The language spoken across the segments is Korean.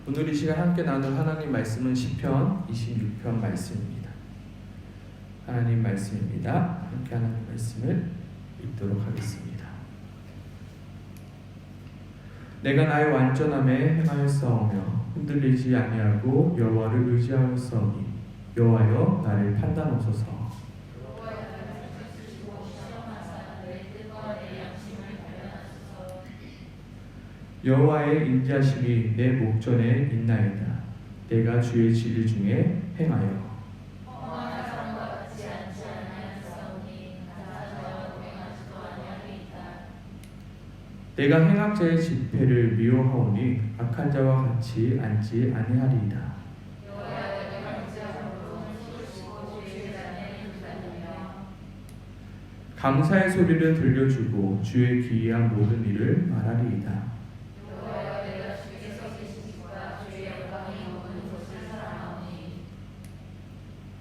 오늘 이 시간 함께 나눌 하나님 말씀은 시편 26편 말씀입니다. 하나님 말씀입니다. 함께 하나님 말씀을 읽도록 하겠습니다. 내가 나의 완전함에 행하였사오며 흔들리지 아니하고 여호와를 의지하였사오니 여호와여 나를 판단하소서. 여호와의 인자심이 내 목전에 있나이다. 내가 주의 진리 중에 행하여 내가 행악자의 집회를 미워하오니 악한 자와 같이 앉지 아니하리이다. 감사의 소리를 들려주고 주의 기이한 모든 일을 말하리이다.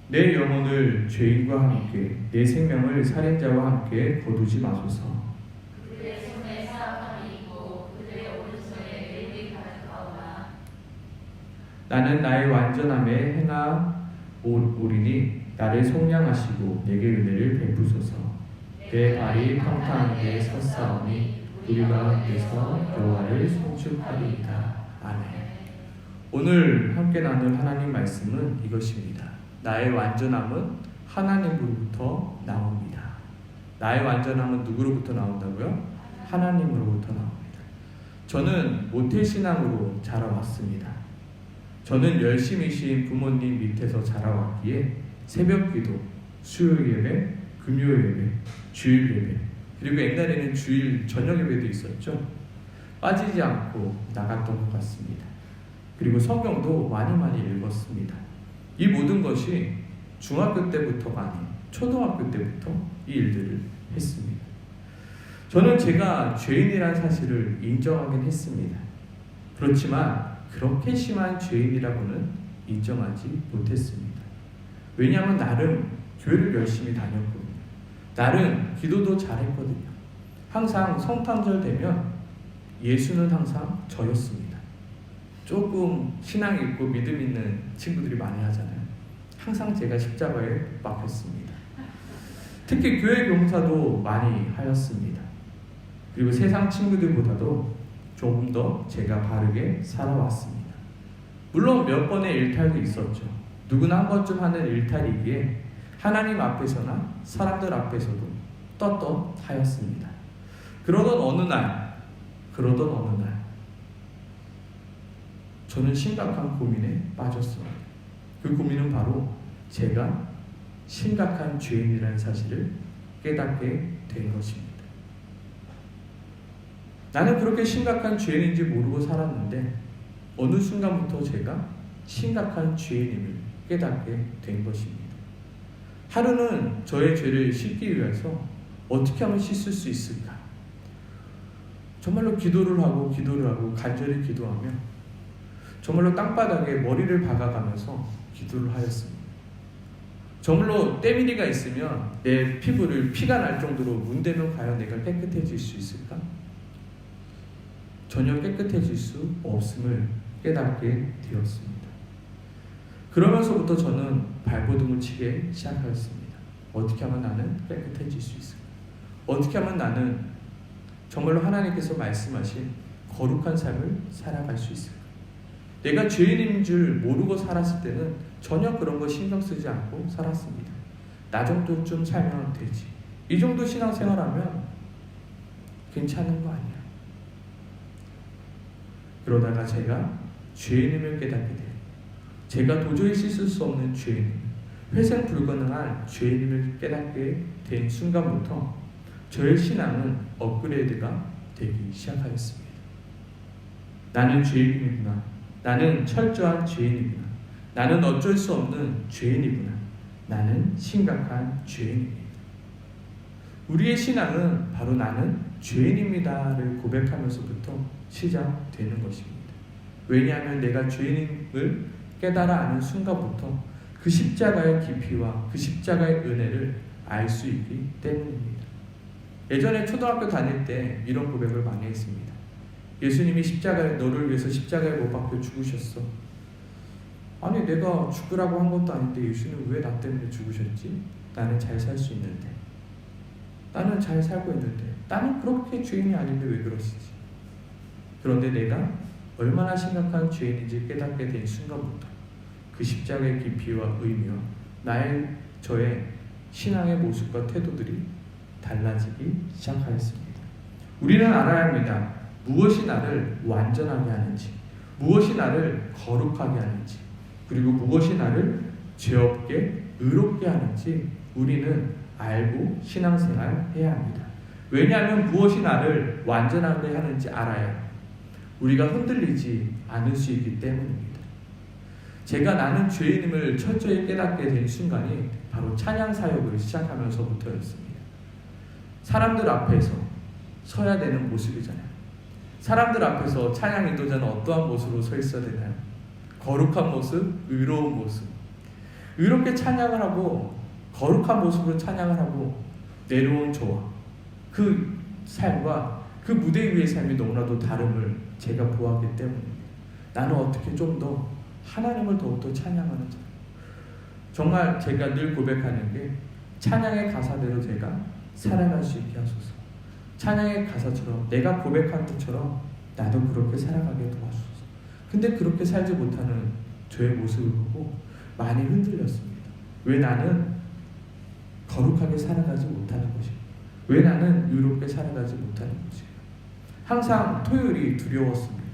내 영혼을 죄인과 함께 내 생명을 살인자와 함께 거두지 마소서. 나는 나의 완전함에 행하오리니 나를 속량하시고 내게 은혜를 베푸소서. 내 발이 평탄하게 섰사오니 우리가 위에서 여호와를 송축하리이다. 아멘. 오늘 함께 나눌 하나님 말씀은 이것입니다. 나의 완전함은 하나님으로부터 나옵니다. 나의 완전함은 누구로부터 나온다고요? 하나님으로부터 나옵니다. 저는 모태신앙으로 자라왔습니다. 저는 열심히 신 부모님 밑에서 자라왔기에 새벽기도, 수요일 예배, 금요일 예배, 주일 예배, 그리고 옛날에는 주일 저녁 예배도 있었죠. 빠지지 않고 나갔던 것 같습니다. 그리고 성경도 많이 읽었습니다. 이 모든 것이 중학교 때부터가 아닌 초등학교 때부터 이 일들을 했습니다. 저는 제가 죄인이라는 사실을 인정하긴 했습니다. 그렇지만 그렇게 심한 죄인이라고는 인정하지 못했습니다. 왜냐하면 나름 교회를 열심히 다녔거든요. 나름 기도도 잘했거든요. 항상 성탄절 되면 예수는 항상 저였습니다. 조금 신앙 있고 믿음 있는 친구들이 많이 하잖아요. 항상 제가 십자가에 못 박혔습니다. 특히 교회 봉사도 많이 하였습니다. 그리고 세상 친구들보다도 조금 더 제가 바르게 살아왔습니다. 물론 몇 번의 일탈도 있었죠. 누구나 한 번쯤 하는 일탈이기에 하나님 앞에서나 사람들 앞에서도 떳떳하였습니다. 그러던 어느 날 저는 심각한 고민에 빠졌습니다. 그 고민은 바로 제가 심각한 죄인이라는 사실을 깨닫게 된 것입니다. 나는 그렇게 심각한 죄인인지 모르고 살았는데 어느 순간부터 제가 심각한 죄인임을 깨닫게 된 것입니다. 하루는 저의 죄를 씻기 위해서 어떻게 하면 씻을 수 있을까? 정말로 기도를 하고 간절히 기도하며 정말로 땅바닥에 머리를 박아가면서 기도를 하였습니다. 정말로 때밀이가 있으면 내 피부를 피가 날 정도로 문대면 과연 내가 깨끗해질 수 있을까? 전혀 깨끗해질 수 없음을 깨닫게 되었습니다. 그러면서부터 저는 발버둥을 치기 시작하였습니다. 어떻게 하면 나는 깨끗해질 수 있을까? 어떻게 하면 나는 정말로 하나님께서 말씀하신 거룩한 삶을 살아갈 수 있을까? 내가 죄인인 줄 모르고 살았을 때는 전혀 그런 거 신경 쓰지 않고 살았습니다. 나 정도쯤 살면 되지. 이 정도 신앙생활하면 괜찮은 거 아니야. 그러다가 제가 죄인임을 깨닫게 돼요. 제가 도저히 씻을 수 없는 죄인, 회생 불가능한 죄인임을 깨닫게 된 순간부터 저의 신앙은 업그레이드가 되기 시작하였습니다. 나는 죄인이구나. 나는 철저한 죄인이구나. 나는 어쩔 수 없는 죄인이구나. 나는 심각한 죄인입니다. 우리의 신앙은 바로 나는 죄인입니다를 고백하면서부터 시작되는 것입니다. 왜냐하면 내가 죄인임을 깨달아 아는 순간부터 그 십자가의 깊이와 그 십자가의 은혜를 알 수 있기 때문입니다. 예전에 초등학교 다닐 때 이런 고백을 많이 했습니다. 예수님이 십자가에 너를 위해서 십자가에 못 박혀 죽으셨어. 아니 내가 죽으라고 한 것도 아닌데 예수님 왜 나 때문에 죽으셨지? 나는 잘 살 수 있는데, 나는 잘 살고 있는데, 나는 그렇게 죄인이 아닌데 왜 그러시지? 그런데 내가 얼마나 심각한 죄인인지 깨닫게 된 순간부터 그 십자가의 깊이와 의미와 저의 신앙의 모습과 태도들이 달라지기 시작하였습니다. 우리는 알아야 합니다. 무엇이 나를 완전하게 하는지, 무엇이 나를 거룩하게 하는지, 그리고 무엇이 나를 죄 없게 의롭게 하는지 우리는 알고 신앙생활 해야 합니다. 왜냐하면 무엇이 나를 완전하게 하는지 알아야 우리가 흔들리지 않을 수 있기 때문입니다. 제가 나는 죄인임을 철저히 깨닫게 된 순간이 바로 찬양 사역을 시작하면서부터였습니다. 사람들 앞에서 서야 되는 모습이잖아요. 사람들 앞에서 찬양 인도자는 어떠한 모습으로 서 있어야 되나요? 거룩한 모습, 의로운 모습. 의롭게 찬양을 하고 거룩한 모습으로 찬양을 하고 내려온 저와 그 삶과 그 무대 위의 삶이 너무나도 다름을 제가 보았기 때문입니다. 나는 어떻게 좀 더 하나님을 더욱더 찬양하는 자. 정말 제가 늘 고백하는 게 찬양의 가사대로 제가 살아갈 수 있게 하소서. 찬양의 가사처럼 내가 고백한 것처럼 나도 그렇게 살아가게 도와주소서. 근데 그렇게 살지 못하는 저의 모습을 보고 많이 흔들렸습니다. 왜 나는 거룩하게 살아가지 못하는 것인가? 왜 나는 의롭게 살아가지 못하는 것인가? 항상 토요일이 두려웠습니다.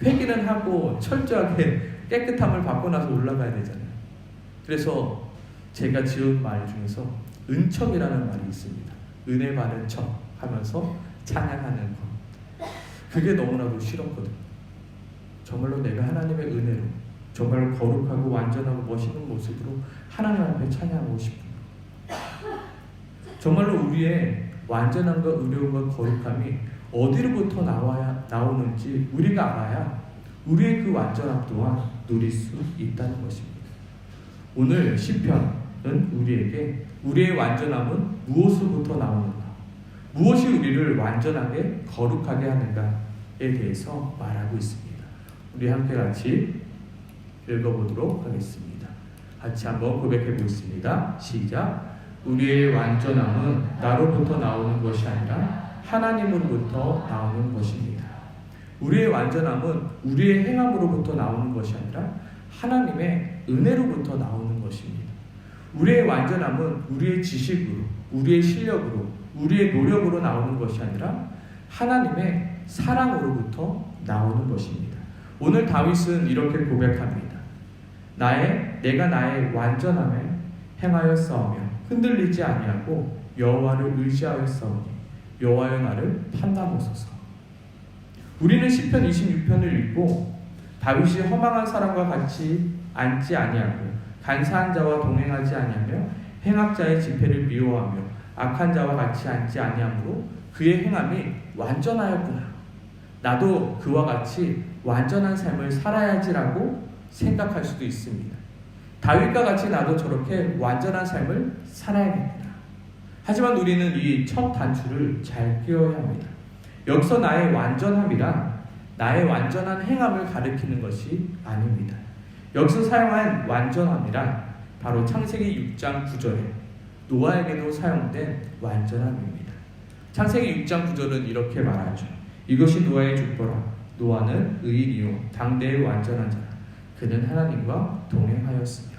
회개는 하고 철저하게 깨끗함을 받고 나서 올라가야 되잖아요. 그래서 제가 지은 말 중에서 은척이라는 말이 있습니다. 은혜 받은 척 하면서 찬양하는 것. 그게 너무나도 싫었거든요. 정말로 내가 하나님의 은혜로 정말로 거룩하고 완전하고 멋있는 모습으로 하나님 앞에 찬양하고 싶은 것. 정말로 우리의 완전함과 의로움과 거룩함이 어디로부터 나오는지 우리가 알아야 우리의 그 완전함 또한 누릴 수 있다는 것입니다. 오늘 시편은 우리에게 우리의 완전함은 무엇으로부터 나오는가, 무엇이 우리를 완전하게 거룩하게 하는가에 대해서 말하고 있습니다. 우리 함께 같이 읽어보도록 하겠습니다. 같이 한번 고백해 보겠습니다. 시작. 우리의 완전함은 나로부터 나오는 것이 아니라 하나님으로부터 나오는 것입니다. 우리의 완전함은 우리의 행함으로부터 나오는 것이 아니라 하나님의 은혜로부터 나오는 것입니다. 우리의 완전함은 우리의 지식으로, 우리의 실력으로, 우리의 노력으로 나오는 것이 아니라 하나님의 사랑으로부터 나오는 것입니다. 오늘 다윗은 이렇게 고백합니다. 내가 나의 완전함에 행하여 싸우며 흔들리지 아니하고 여호와를 의지하여 싸우니 여호와여 나를 판단하소서. 우리는 시편 26편을 읽고 다윗이 허망한 사람과 같이 앉지 아니하고 간사한 자와 동행하지 아니하며 행악자의 집회를 미워하며 악한 자와 같이 앉지 아니하므로 그의 행함이 완전하였구나. 나도 그와 같이 완전한 삶을 살아야지라고 생각할 수도 있습니다. 다윗과 같이 나도 저렇게 완전한 삶을 살아야겠구나. 하지만 우리는 이 첫 단추를 잘 끼워야 합니다. 여기서 나의 완전함이란 나의 완전한 행함을 가리키는 것이 아닙니다. 여기서 사용한 완전함이란 바로 창세기 6장 9절에 노아에게도 사용된 완전함입니다. 창세기 6장 9절은 이렇게 말하죠. 이것이 노아의 족보라. 노아는 의인이요 당대의 완전한 자라. 그는 하나님과 동행하였으며.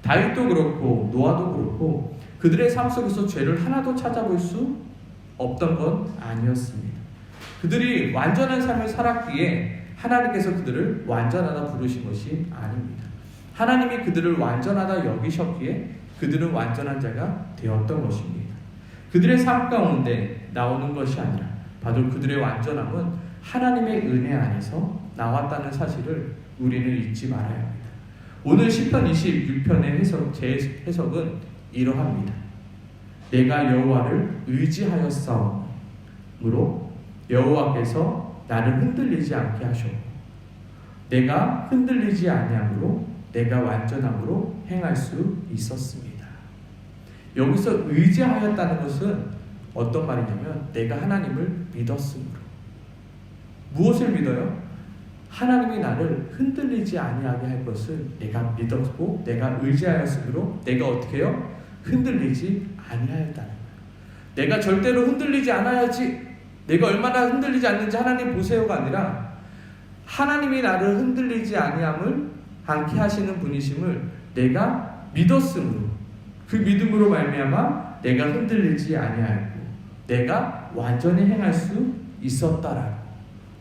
다윗도 그렇고 노아도 그렇고 그들의 삶 속에서 죄를 하나도 찾아볼 수 없던 건 아니었습니다. 그들이 완전한 삶을 살았기에 하나님께서 그들을 완전하다 부르신 것이 아닙니다. 하나님이 그들을 완전하다 여기셨기에 그들은 완전한 자가 되었던 것입니다. 그들의 삶 가운데 나오는 것이 아니라 바로 그들의 완전함은 하나님의 은혜 안에서 나왔다는 사실을 우리는 잊지 말아야 합니다. 오늘 시편 26편의 제 해석은 이러합니다. 내가 여호와를 의지하여 싸움으로 여호와께서 나를 흔들리지 않게 하셨고 내가 흔들리지 아니함으로 내가 완전함으로 행할 수 있었습니다. 여기서 의지하였다는 것은 어떤 말이냐면 내가 하나님을 믿었으므로 무엇을 믿어요? 하나님이 나를 흔들리지 아니하게 할 것을 내가 믿었고 내가 의지하였으므로 내가 어떻게 해요? 흔들리지 아니하였다는 거예요. 내가 절대로 흔들리지 않아야지, 내가 얼마나 흔들리지 않는지 하나님 보세요가 아니라 하나님이 나를 흔들리지 아니함을 않게 하시는 분이심을 내가 믿었으므로, 그 믿음으로 말미암아 내가 흔들리지 아니하였고 내가 완전히 행할 수 있었다라고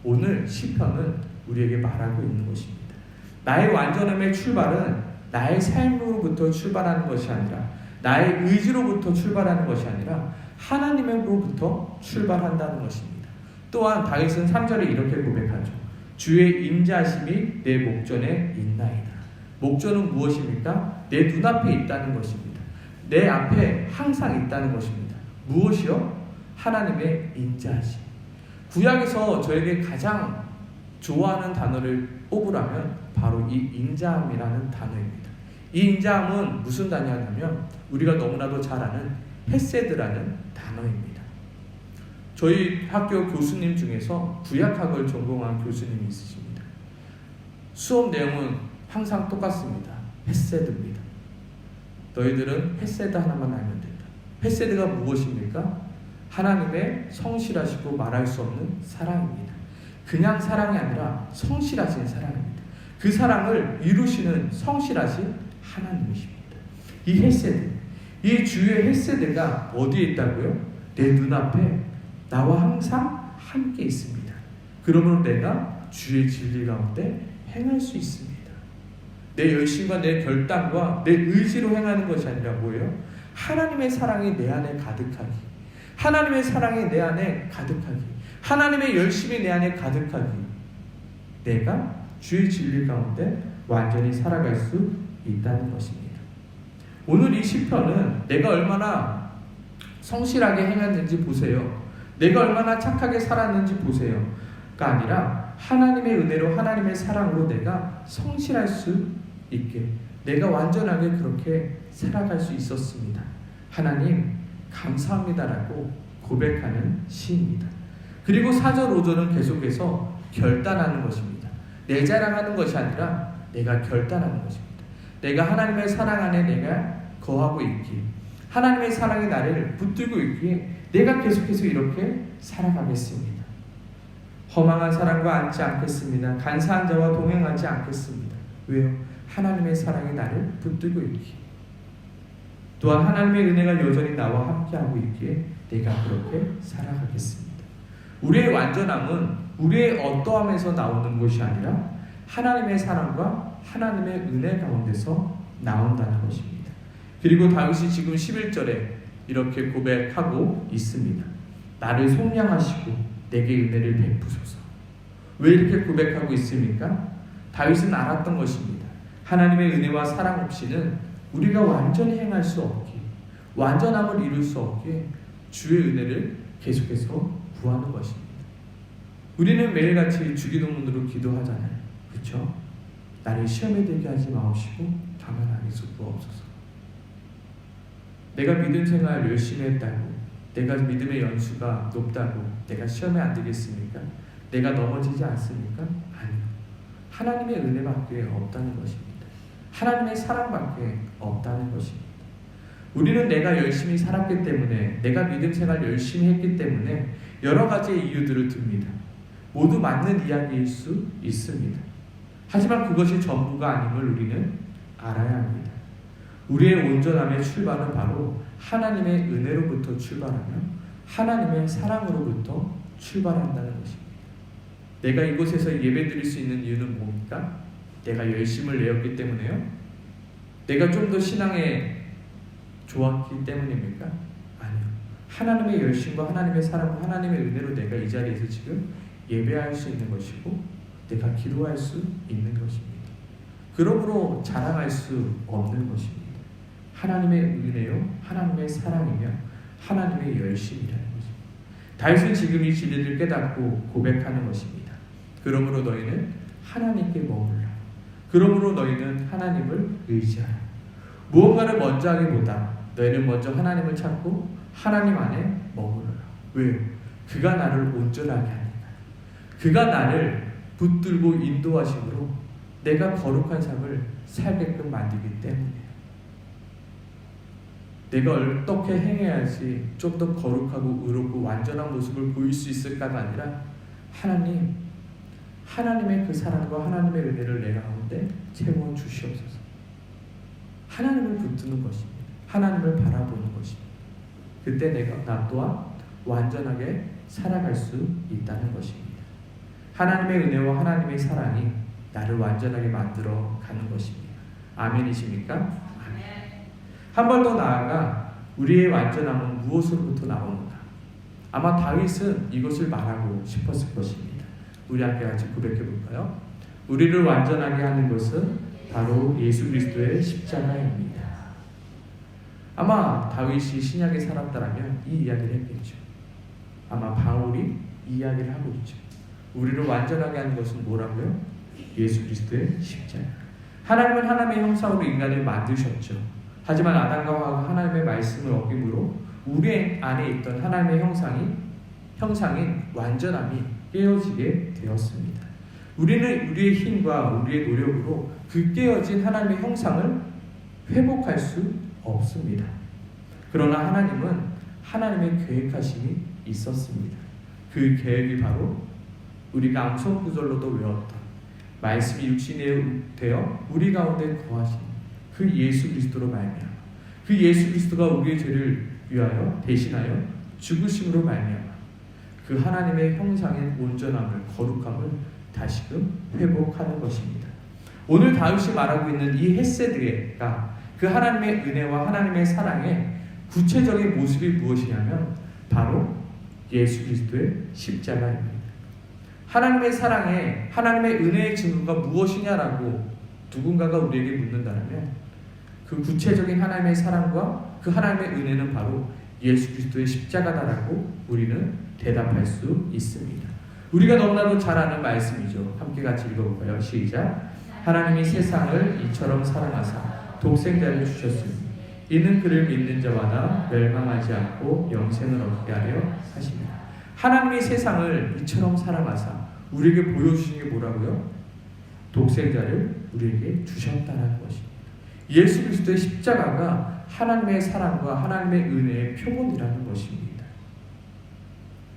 오늘 시편은 우리에게 말하고 있는 것입니다. 나의 완전함의 출발은 나의 삶으로부터 출발하는 것이 아니라 나의 의지로부터 출발하는 것이 아니라 하나님으로부터 출발한다는 것입니다. 또한 다윗은 3절에 이렇게 고백하죠. 주의 인자하심이 내 목전에 있나이다. 목전은 무엇입니까? 내 눈앞에 있다는 것입니다. 내 앞에 항상 있다는 것입니다. 무엇이요? 하나님의 인자하심. 구약에서 저에게 가장 좋아하는 단어를 뽑으라면 바로 이 인자함이라는 단어입니다. 이 인자함은 무슨 단어냐면 우리가 너무나도 잘 아는 헤세드라는 단어입니다. 저희 학교 교수님 중에서 구약학을 전공한 교수님이 있으십니다. 수업 내용은 항상 똑같습니다. 헤세드입니다. 너희들은 헤세드 하나만 알면 된다. 헤세드가 무엇입니까? 하나님의 성실하시고 말할 수 없는 사랑입니다. 그냥 사랑이 아니라 성실하신 사랑입니다. 그 사랑을 이루시는 성실하신 하나님이십니다. 이 헤세드, 이 주의 헤세드가 어디에 있다고요? 내 눈앞에 나와 항상 함께 있습니다. 그러므로 내가 주의 진리 가운데 행할 수 있습니다. 내 열심과 내 결단과 내 의지로 행하는 것이 아니라 뭐예요? 하나님의 사랑이 내 안에 가득하기, 하나님의 사랑이 내 안에 가득하기, 하나님의 열심이 내 안에 가득하기, 내가 주의 진리 가운데 완전히 살아갈 수 있다는 것입니다. 오늘 이 시편은 내가 얼마나 성실하게 행했는지 보세요, 내가 얼마나 착하게 살았는지 보세요가 아니라 하나님의 은혜로 하나님의 사랑으로 내가 성실할 수 있게, 내가 완전하게 그렇게 살아갈 수 있었습니다. 하나님 감사합니다라고 고백하는 시입니다. 그리고 4절 5절은 계속해서 결단하는 것입니다. 내 자랑하는 것이 아니라 내가 결단하는 것입니다. 내가 하나님의 사랑 안에 내가 거하고 있기, 하나님의 사랑이 나를 붙들고 있기에 내가 계속해서 이렇게 살아가겠습니다. 허망한 사람과 앉지 않겠습니다. 간사한 자와 동행하지 않겠습니다. 왜요? 하나님의 사랑이 나를 붙들고 있기, 또한 하나님의 은혜가 여전히 나와 함께하고 있기에 내가 그렇게 살아가겠습니다. 우리의 완전함은 우리의 어떠함에서 나오는 것이 아니라 하나님의 사랑과 하나님의 은혜 가운데서 나온다는 것입니다. 그리고 다윗이 지금 11절에 이렇게 고백하고 있습니다. 나를 속량하시고 내게 은혜를 베푸소서. 왜 이렇게 고백하고 있습니까? 다윗은 알았던 것입니다. 하나님의 은혜와 사랑 없이는 우리가 완전히 행할 수 없기에, 완전함을 이룰 수 없기에 주의 은혜를 계속해서 구하는 것입니다. 우리는 매일같이 주기도문으로 기도하잖아요. 그렇죠? 나를 시험에 들게 하지 마옵시고 다만 안에서 구하옵소서. 내가 믿음 생활 열심히 했다고, 내가 믿음의 연수가 높다고 내가 시험에 안 들겠습니까? 내가 넘어지지 않습니까? 아니요. 하나님의 은혜밖에 없다는 것입니다. 하나님의 사랑밖에 없다는 것입니다. 우리는 내가 열심히 살았기 때문에, 내가 믿음 생활 열심히 했기 때문에 여러 가지의 이유들을 듭니다. 모두 맞는 이야기일 수 있습니다. 하지만 그것이 전부가 아님을 우리는 알아야 합니다. 우리의 온전함의 출발은 바로 하나님의 은혜로부터 출발하며 하나님의 사랑으로부터 출발한다는 것입니다. 내가 이곳에서 예배드릴 수 있는 이유는 뭡니까? 내가 열심을 내었기 때문에요? 내가 좀 더 신앙에 좋았기 때문입니까? 아니요. 하나님의 열심과 하나님의 사랑과 하나님의 은혜로 내가 이 자리에서 지금 예배할 수 있는 것이고 내가 기도할 수 있는 것입니다. 그러므로 자랑할 수 없는 것입니다. 하나님의 은혜요, 하나님의 사랑이며 하나님의 열심이라는 것입니다. 다윗은 지금 이 진리를 깨닫고 고백하는 것입니다. 그러므로 너희는 하나님께 머물라. 그러므로 너희는 하나님을 의지하라. 무언가를 먼저 하기보다 너희는 먼저 하나님을 찾고 하나님 안에 머무르라. 왜요? 그가 나를 온전하게 하니까. 그가 나를 붙들고 인도하심으로 내가 거룩한 삶을 살게끔 만들기 때문이에요. 내가 어떻게 행해야지 좀 더 거룩하고 의롭고 완전한 모습을 보일 수 있을까가 아니라 하나님의 그 사랑과 하나님의 은혜를 내 가운데 채워 주시옵소서. 하나님을 붙드는 것입니다. 하나님을 바라보는 것입니다. 그때 나 또한 완전하게 살아갈 수 있다는 것입니다. 하나님의 은혜와 하나님의 사랑이 나를 완전하게 만들어 가는 것입니다. 아멘이십니까? 아멘. 한 번 더 나아가 우리의 완전함은 무엇으로부터 나오는가? 아마 다윗은 이것을 말하고 싶었을 것입니다. 우리 함께 같이 고백해 볼까요? 우리를 완전하게 하는 것은 바로 예수 그리스도의 십자가입니다. 아마 다윗이 신약에 살았다면 이 이야기를 했겠죠. 아마 바울이 이 이야기를 하고 있죠. 우리를 완전하게 하는 것은 뭐라고요? 예수 그리스도의 십자가. 하나님은 하나님의 형상으로 인간을 만드셨죠. 하지만 아담과 하와가 하나님의 말씀을 어김으로 우리 안에 있던 하나님의 형상인 완전함이 깨어지게 되었습니다. 우리는 우리의 힘과 우리의 노력으로 그 깨어진 하나님의 형상을 회복할 수 없습니다. 그러나 하나님은 하나님의 계획하심이 있었습니다. 그 계획이 바로 우리가 암송구절로도 외웠던 말씀이 육신이 되어 우리 가운데 거하신 그 예수 그리스도로 말미암아 그 예수 그리스도가 우리의 죄를 위하여 대신하여 죽으심으로 말미암아 그 하나님의 형상의 온전함을 거룩함을 다시금 회복하는 것입니다. 오늘 다윗이 말하고 있는 이 헤세드가 그 하나님의 은혜와 하나님의 사랑의 구체적인 모습이 무엇이냐면 바로 예수 그리스도의 십자가입니다. 하나님의 사랑에 하나님의 은혜의 증거가 무엇이냐라고 누군가가 우리에게 묻는다면 그 구체적인 하나님의 사랑과 그 하나님의 은혜는 바로 예수 그리스도의 십자가다라고 우리는 대답할 수 있습니다. 우리가 너무나도 잘 아는 말씀이죠. 함께 같이 읽어볼까요? 시작. 하나님이 세상을 이처럼 사랑하사 독생자를 주셨으니 이는 그를 믿는 자마다 멸망하지 않고 영생을 얻게 하려 하십니다. 하나님이 세상을 이처럼 사랑하사 우리에게 보여주신 게 뭐라고요? 독생자를 우리에게 주셨다는 것입니다. 예수 그리스도의 십자가가 하나님의 사랑과 하나님의 은혜의 표본이라는 것입니다.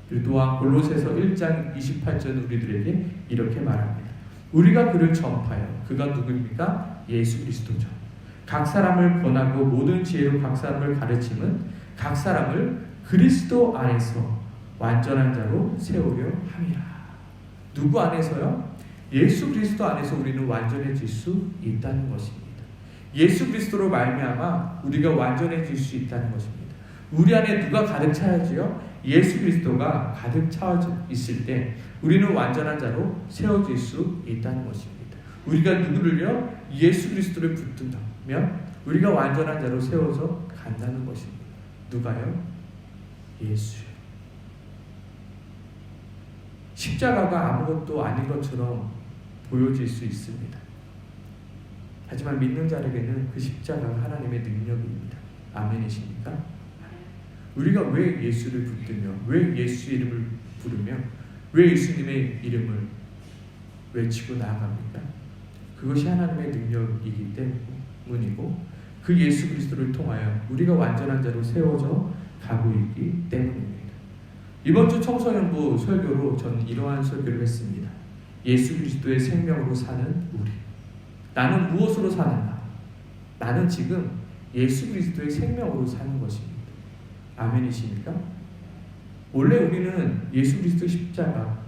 그리고 또한 골로새서 1장 28절 우리들에게 이렇게 말합니다. 우리가 그를 전파하여 그가 누구입니까? 예수 그리스도죠. 각 사람을 권하고 모든 지혜로 각 사람을 가르침은 각 사람을 그리스도 안에서 완전한 자로 세우려 함이라. 누구 안에서요? 예수 그리스도 안에서 우리는 완전해질 수 있다는 것입니다. 예수 그리스도로 말미암아 우리가 완전해질 수 있다는 것입니다. 우리 안에 누가 가득 차야지요? 예수 그리스도가 가득 차 있을 때 우리는 완전한 자로 세워질 수 있다는 것입니다. 우리가 누구를요? 예수 그리스도를 붙든다면 우리가 완전한 자로 세워져 간다는 것입니다. 누가요? 예수요. 십자가가 아무것도 아닌 것처럼 보여질 수 있습니다. 하지만 믿는 자에게는 그 십자가가 하나님의 능력입니다. 아멘이십니까? 우리가 왜 예수를 붙들며 왜 예수 이름을 부르며 왜 예수님의 이름을 외치고 나아갑니까? 그것이 하나님의 능력이기 때문이고 그 예수 그리스도를 통하여 우리가 완전한 자로 세워져 가고 있기 때문입니다. 이번 주 청소년부 설교로 저는 이러한 설교를 했습니다. 예수 그리스도의 생명으로 사는 우리. 나는 무엇으로 사는가? 나는 지금 예수 그리스도의 생명으로 사는 것입니다. 아멘이십니까? 원래 우리는 예수 그리스도 십자가,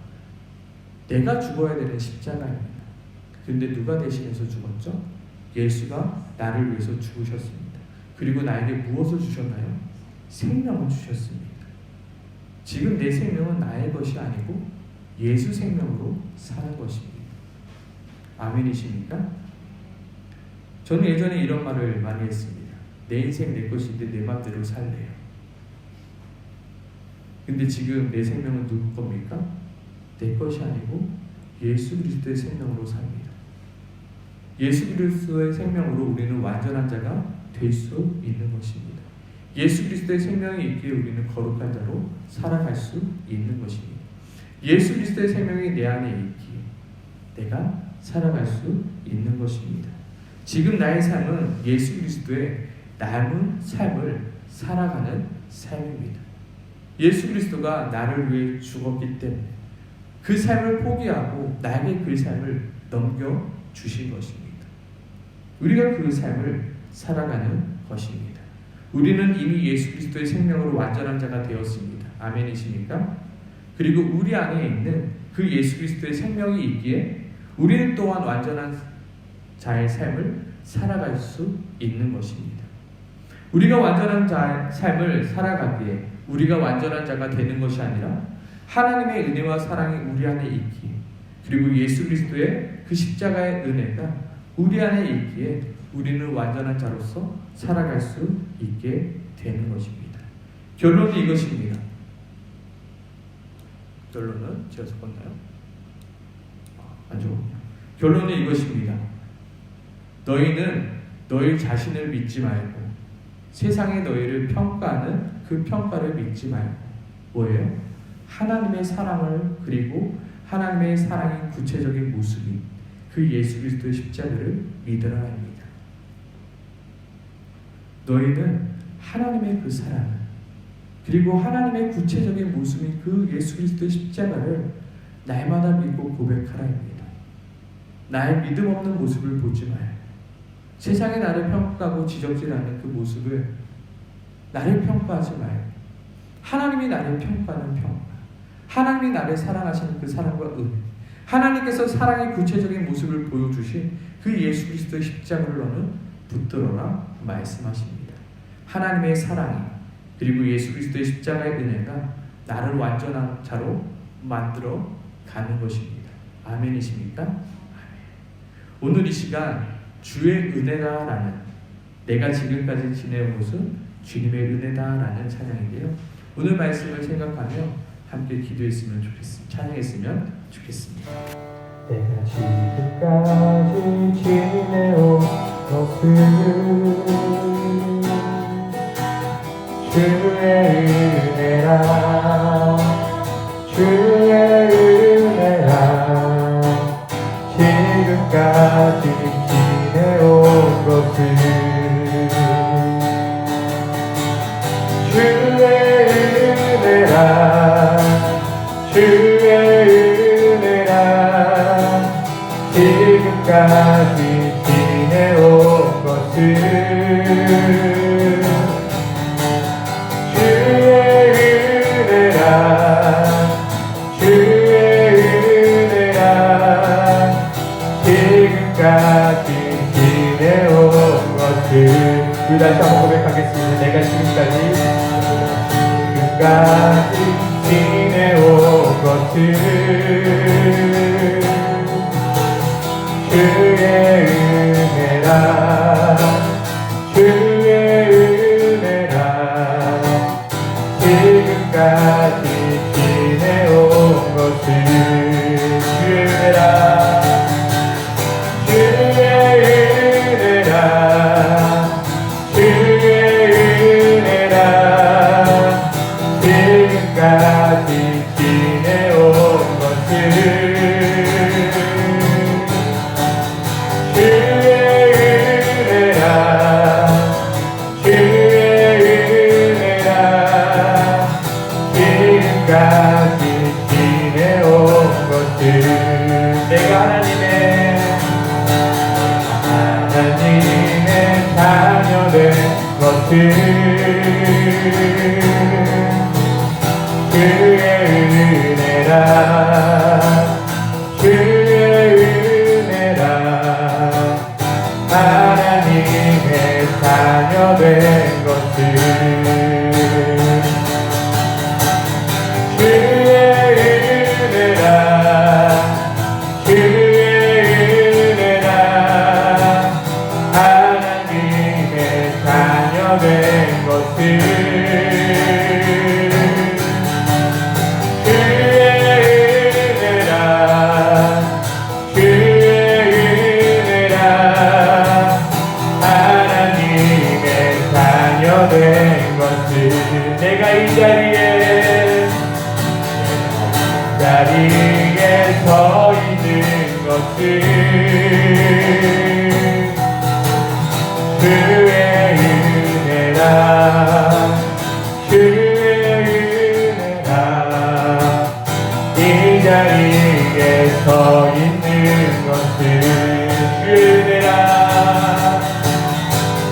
내가 죽어야 되는 십자가입니다. 그런데 누가 대신해서 죽었죠? 예수가 나를 위해서 죽으셨습니다. 그리고 나에게 무엇을 주셨나요? 생명을 주셨습니다. 지금 내 생명은 나의 것이 아니고 예수 생명으로 사는 것입니다. 아멘이십니까? 저는 예전에 이런 말을 많이 했습니다. 내 인생 내 것인데 내 맘대로 살래요. 근데 지금 내 생명은 누구 겁니까? 내 것이 아니고 예수 그리스도의 생명으로 삽니다. 예수 그리스도의 생명으로 우리는 완전한 자가 될 수 있는 것입니다. 예수 그리스도의 생명이 있기에 우리는 거룩한 자로 살아갈 수 있는 것입니다. 예수 그리스도의 생명이 내 안에 있기에 내가 살아갈 수 있는 것입니다. 지금 나의 삶은 예수 그리스도의 남은 삶을 살아가는 삶입니다. 예수 그리스도가 나를 위해 죽었기 때문에 그 삶을 포기하고 나에게 그 삶을 넘겨주신 것입니다. 우리가 그 삶을 살아가는 것입니다. 우리는 이미 예수 그리스도의 생명으로 완전한 자가 되었습니다. 아멘이십니까? 그리고 우리 안에 있는 그 예수 그리스도의 생명이 있기에 우리는 또한 완전한 자의 삶을 살아갈 수 있는 것입니다. 우리가 완전한 자의 삶을 살아가기에 우리가 완전한 자가 되는 것이 아니라 하나님의 은혜와 사랑이 우리 안에 있기에 그리고 예수 그리스도의 그 십자가의 은혜가 우리 안에 있기에 우리는 완전한 자로서 살아갈 수 있게 되는 것입니다. 결론은 이것입니다. 결론은 제가 적었나요? 안 적었군요. 결론은 이것입니다. 너희는 너희 자신을 믿지 말고 세상이 너희를 평가하는 그 평가를 믿지 말고 뭐예요? 하나님의 사랑을 그리고 하나님의 사랑의 구체적인 모습인 그 예수 그리스도의 십자가를 믿으라 합니다. 너희는 하나님의 그 사랑을 그리고 하나님의 구체적인 모습인 그 예수 그리스도의 십자가를 날마다 믿고 고백하라 합니다. 나의 믿음 없는 모습을 보지 말고 세상이 나를 평가하고 지적질하는 그 모습을 나를 평가하지 말고 하나님이 나를 평가하는 평가 하나님이 나를 사랑하시는 그 사랑과 은혜 하나님께서 사랑의 구체적인 모습을 보여주신 그 예수 그리스도의 십자가를 너는 붙들어라 말씀하십니다. 하나님의 사랑이 그리고 예수 그리스도의 십자가의 은혜가 나를 완전한 자로 만들어 가는 것입니다. 아멘이십니까? 아멘. 오늘 이 시간 주의 은혜다라는 내가 지금까지 지내온 것은 주님의 은혜다라는 찬양인데요. 오늘 말씀을 생각하며 함께 기도했으면 좋겠습니다. 찬양했으면 좋겠습니다. 내가 지금까지 지내온 것은 주의 은혜라 주의 은혜라 지금까지 지내온 것은 주의 은혜라 주의 은혜라 지금까지 지내온 것은 주의 은혜라 주의 은혜라 지금까지 지내온 것은 우리 다시 한번 고백하겠습니다. 내가 지금까지 지내온 것은 주의 은혜라 주의 은혜라 지금까지 지내온 것은 주의 은혜라 주의 은혜라 주의 은혜라 지금까지 지내온 것은 내가 하나님의 자녀된 것은 주의 은혜라 주의 은혜라 하나님의 자녀된 것은 된 것은 주의 은혜라 주의 은혜라 주의 은혜라 이 자리에 서 있는 것은 주의 은혜라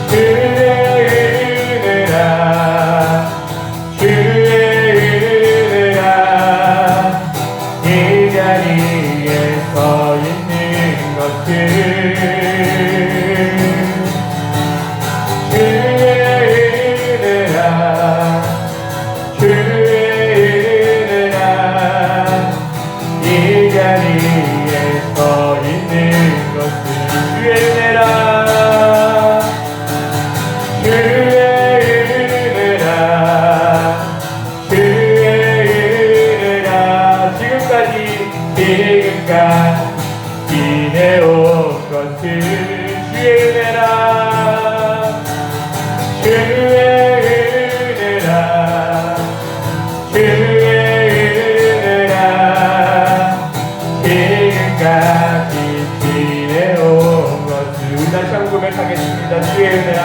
주의 은혜라 주의 은혜라 이 자리에 서 있는 것은 주의 은혜라 주의 은혜라 이 자리에 서 있는 것은 주의 은혜라 주의 은혜라 주의 은혜라 지금까지 지내온 것은 주의 은혜라 주의 은혜라 주의 은혜라 지금까지 지내온 것은 다시 한번 고백하겠습니다. 주의 은혜라